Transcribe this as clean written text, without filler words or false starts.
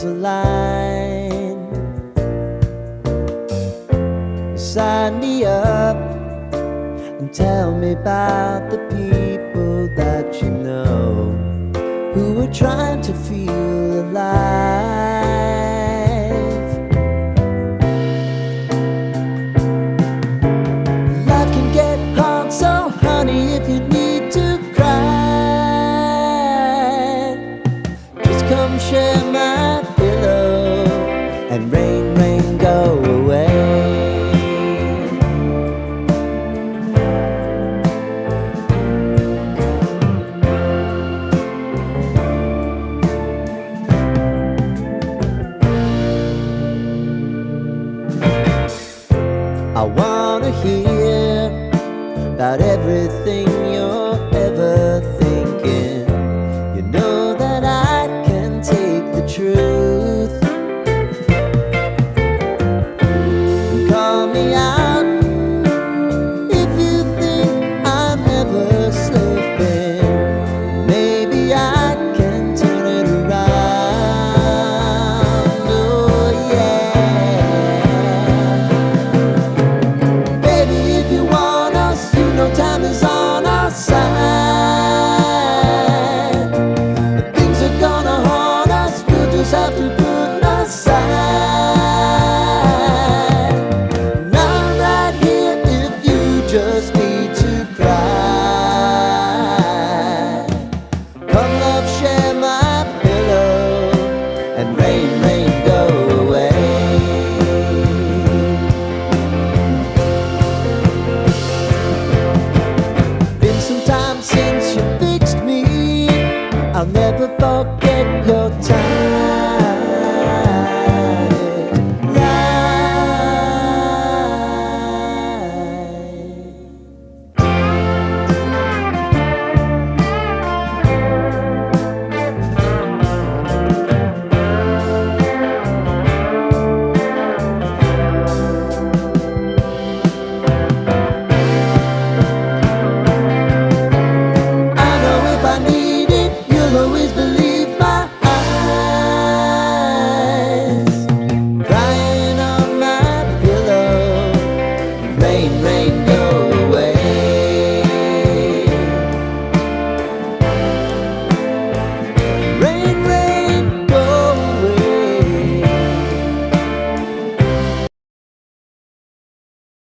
align. Sign me up and tell me about the people that you know who are trying to feel alive. Life can get hard, so honey, if you need to cry, just come share my pillow and rain, rain, go away. I wanna hear about everything you're ever thinking. You know that I can take the truth. Call me out if you think I'm never slipping. Maybe I can turn it around. Oh yeah. Time is on our side. Things are gonna haunt us, we'll just have to put aside. And I'm right here if you just need to cry. Come love, share my pillow and rain, rain, go away. Since you fixed me, I'll never forget your time.